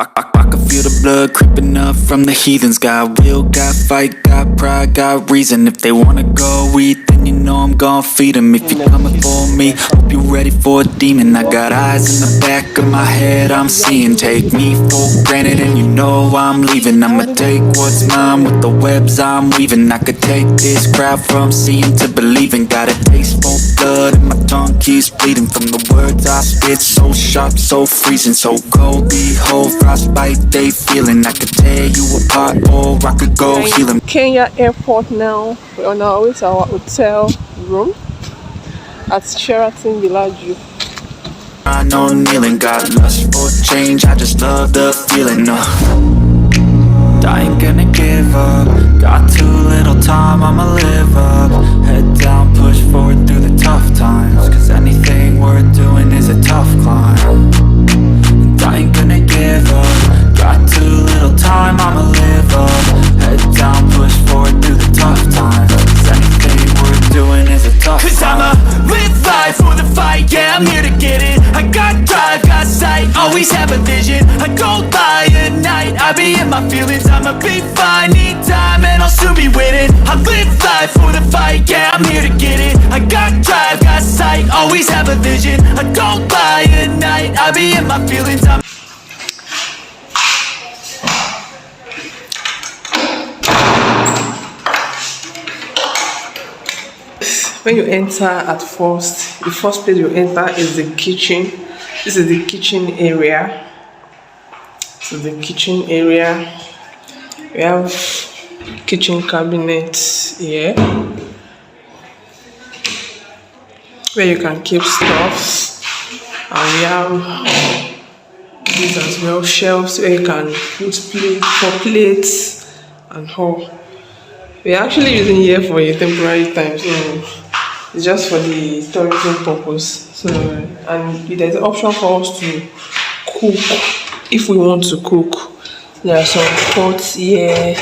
I can feel the blood creeping up from the heathens. Got will, got fight, got pride, got reason. If they wanna go eat, then you know I'm gon' feed them. If you're coming for me, hope you're ready for a demon. I got eyes in the back of my head, I'm seeing. Take me for granted and you know I'm leaving. I'ma take what's mine with the webs I'm weaving. I could take this crowd from seeing to believing. Got a taste for blood and my tongue keeps bleeding from the words I spit. So sharp, so freezing, so cold. Behold, frostbite they feeling. I could tear you apart or I could go heal them. Kenya airport now. We're on our way to our hotel room at Sheraton Village. I know kneeling, got lust for change. I just love the feeling. I ain't gonna give up. Got too little time, I'ma live up. Head down, push forward through the tough times. Cause anything worth doing is a tough climb. And I ain't gonna give up. Got too little time, I'ma live up. Head down, push forward through the tough times. Cause anything worth doing is a tough climb. Cause I'ma live life for the fight, yeah, I'm here to get it. I got drive, got sight, always have a vision. I go by at night, I be in my feelings. I'ma be fine, need time, and I'll soon be winning. I live life for the fight, yeah, I'm here to get it. I got drive, got sight, always have a vision. I go by at night, I be in my feelings. When you enter at first, the first place you enter is the kitchen. This is the kitchen area. This is the kitchen area. We have kitchen cabinets here where you can keep stuffs, and we have these as well, shelves where you can put plates and all. We're actually using here for a temporary time, so it's just for the tourism purpose. So, and there's an option for us to cook if we want to cook. There are some pots here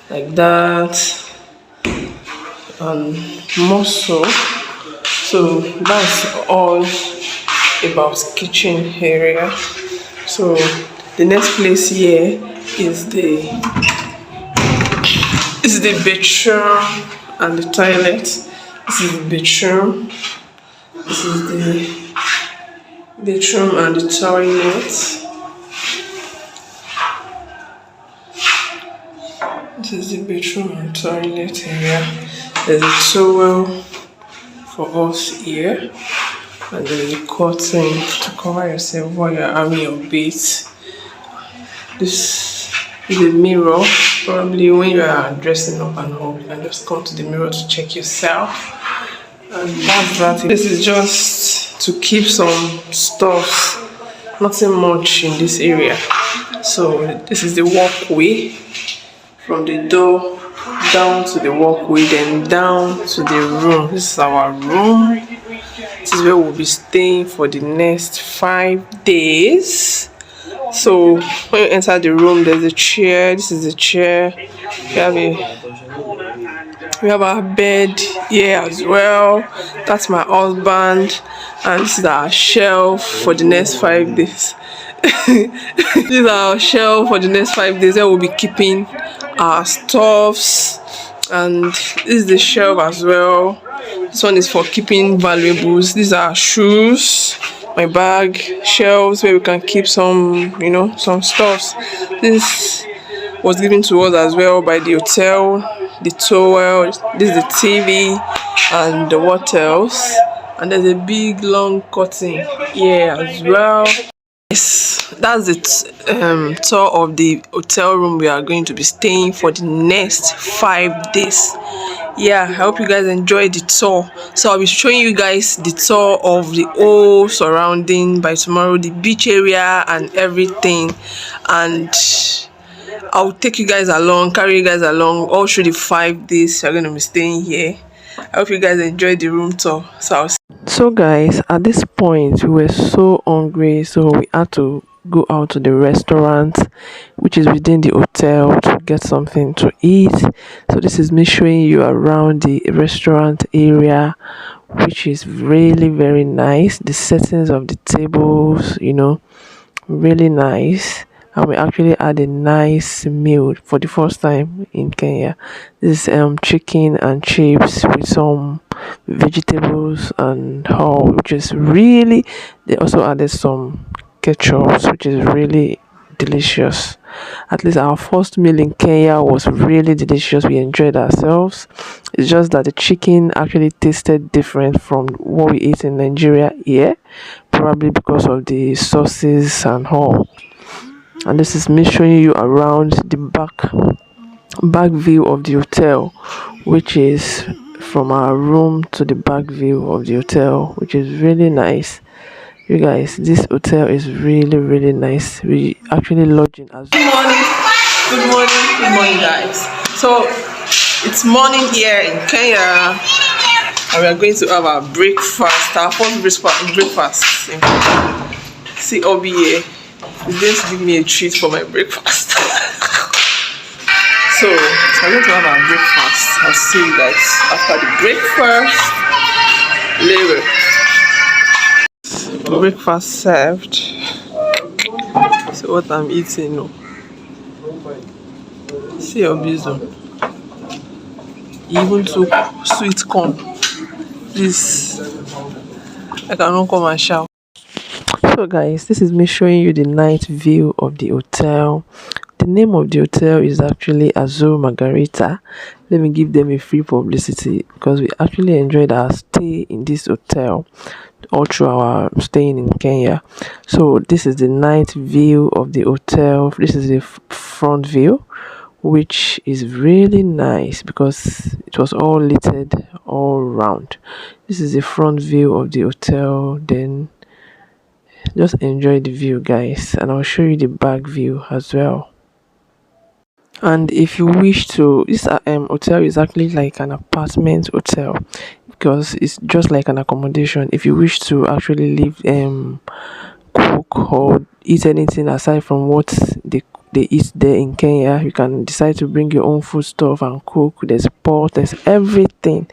like that, and more so. So that's all about kitchen area. So the next place here is the bedroom and the toilet. This is the bedroom. This is the bedroom and the toilet. This is the bedroom and toilet area. There's a towel for us here, and there's a curtain to cover yourself while you're having your bath. This is a mirror. Probably when you are dressing up and all, you can just come to the mirror to check yourself. And that's that. This is just to keep some stuff. Nothing much in this area. So this is the walkway from the door down to the walkway, then down to the room. This is our room. This is where we'll be staying for the next 5 days. So when you enter the room, there's a chair. This is a chair. We have our bed here as well. That's my husband, and this is our shelf for the next 5 days. This is our shelf for the next 5 days where we'll be keeping our stuffs, and this is the shelf as well. This one is for keeping valuables. These are shoes, my bag, shelves where we can keep some, some stuffs. This was given to us as well by the hotel. The towel, this is the TV, and the what else? And there's a big long curtain here as well. Yes, that's the tour of the hotel room we are going to be staying for the next 5 days. Yeah, I hope you guys enjoyed the tour. So I'll be showing you guys the tour of the whole surrounding by tomorrow, the beach area and everything, and I'll take you guys along, carry you guys along all through the 5 days you're going to be staying here. I hope you guys enjoyed the room tour. So guys, at this point we were so hungry, so we had to go out to the restaurant which is within the hotel to get something to eat. So this is me showing you around the restaurant area, which is really very nice. The settings of the tables, really nice. And we actually had a nice meal for the first time in Kenya. This is chicken and chips with some vegetables and all, which is really. They also added some ketchup, which is really delicious. At least our first meal in Kenya was really delicious. We enjoyed ourselves. It's just that the chicken actually tasted different from what we eat in Nigeria here, probably because of the sauces and all. And this is me showing you around the back view of the hotel, which is from our room to the back view of the hotel, which is really nice. You guys, this hotel is really nice. We actually lodge in as good morning guys. So it's morning here in Kenya and we are going to have our breakfast, our first breakfast. See Obi here is going to give me a treat for my breakfast. So we're going to have our breakfast. I'll see you guys after the breakfast later. Breakfast served. So what I'm eating now. See your bizo. Even took sweet corn. Please, I cannot come and shout. So guys, this is me showing you the night view of the hotel. The name of the hotel is actually Azul Margarita. Let me give them a free publicity because we actually enjoyed our stay in this hotel all through our staying in Kenya. So this is the night view of the hotel. This is the front view, which is really nice because it was all lighted all round. This is the front view of the hotel. Then just enjoy the view guys, and I'll show you the back view as well. And if you wish to, this hotel is actually like an apartment hotel because it's just like an accommodation. If you wish to actually live cook or eat anything aside from what they eat there in Kenya, you can decide to bring your own food stuff and cook. There's pot, there's everything,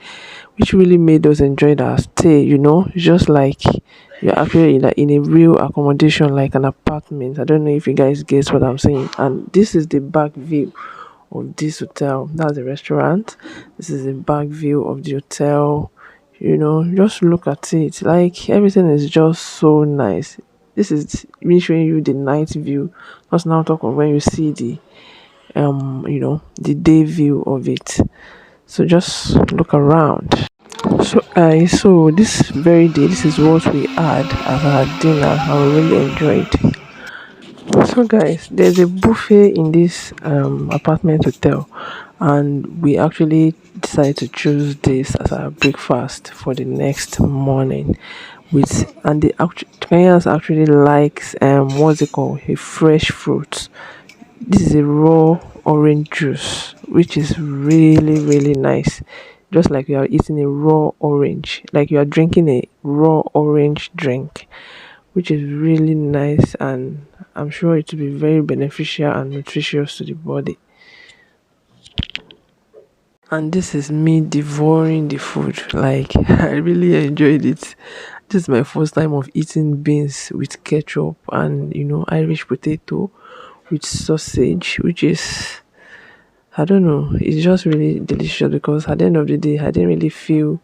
which really made us enjoy our stay. Just like you're actually in a real accommodation, like an apartment. I don't know if you guys guess what I'm saying. And this is the back view of this hotel. That's the restaurant. This is the back view of the hotel. Just look at it. Like everything is just so nice. This is me showing you the night view. Let's now talk of when you see the the day view of it. So just look around. So this very day, this is what we had as our dinner and we really enjoyed. So guys, there's a buffet in this apartment hotel, and we actually decided to choose this as our breakfast for the next morning. And the Kenyans actually likes what's it called, a fresh fruit. This is a raw orange juice, which is really nice. Just like you are eating a raw orange, like you are drinking a raw orange drink, which is really nice, and I'm sure it will be very beneficial and nutritious to the body. And this is me devouring the food. Like I really enjoyed it. This is my first time of eating beans with ketchup and Irish potato with sausage, which is, I don't know, it's just really delicious because at the end of the day I didn't really feel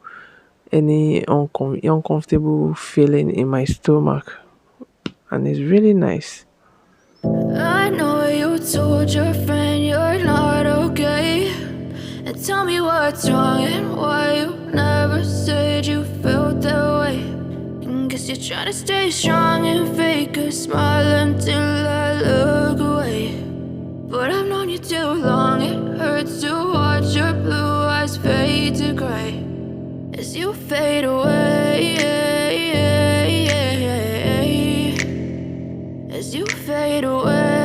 any uncomfortable feeling in my stomach, and it's really nice. I know you told your friend you're not okay, and tell me what's wrong and why you never said you felt that way. And guess you're trying to stay strong and fake a smile until I look away. But I've known you too long, it hurts to watch your blue eyes fade to gray as you fade away, as you fade away.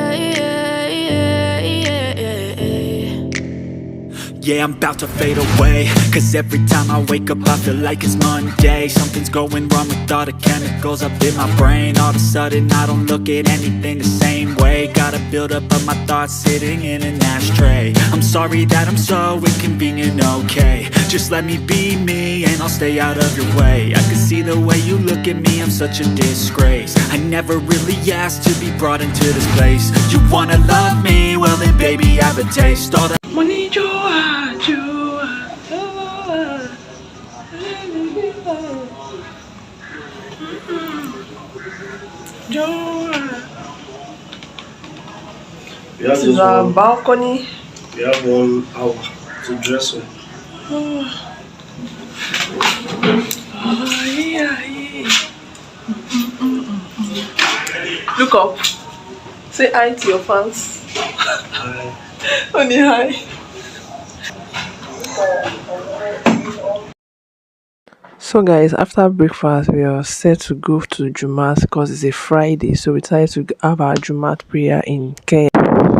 Yeah, I'm about to fade away, cause every time I wake up I feel like it's Monday. Something's going wrong with all the chemicals up in my brain. All of a sudden I don't look at anything the same way. Gotta build up of my thoughts sitting in an ashtray. I'm sorry that I'm so inconvenient, okay. Just let me be me and I'll stay out of your way. I can see the way you look at me, I'm such a disgrace. I never really asked to be brought into this place. You wanna love me? Well then baby, have a taste. All that Money Joa, Joa, Joa. This is our balcony. We have 1 hour to dress up. Look up. Say hi to your fans. Hi. Only hi. So guys, after breakfast we are set to go to Jumat because it's a Friday, so we decided to have our Jumat prayer in Kenya.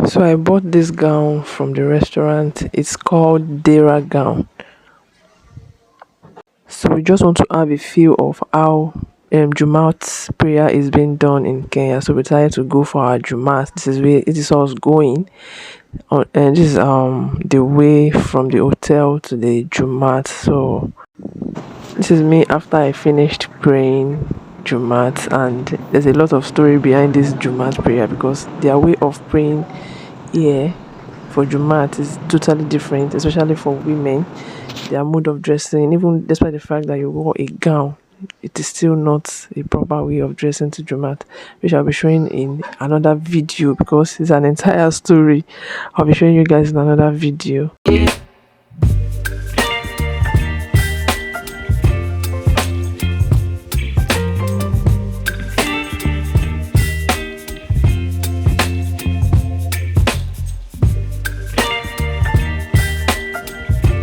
So I bought this gown from the restaurant. It's called Dera gown. So we just want to have a feel of how Jumat prayer is being done in Kenya. So we decided to go for our Jumat. This is where it is us going. And this is the way from the hotel to the Jumat. So this is me after I finished praying Jumat, and there's a lot of story behind this Jumat prayer because their way of praying here for Jumat is totally different, especially for women. Their mode of dressing, even despite the fact that you wore a gown, it is still not a proper way of dressing to Jumat, which I'll be showing in another video because it's an entire story. I'll be showing you guys in another video.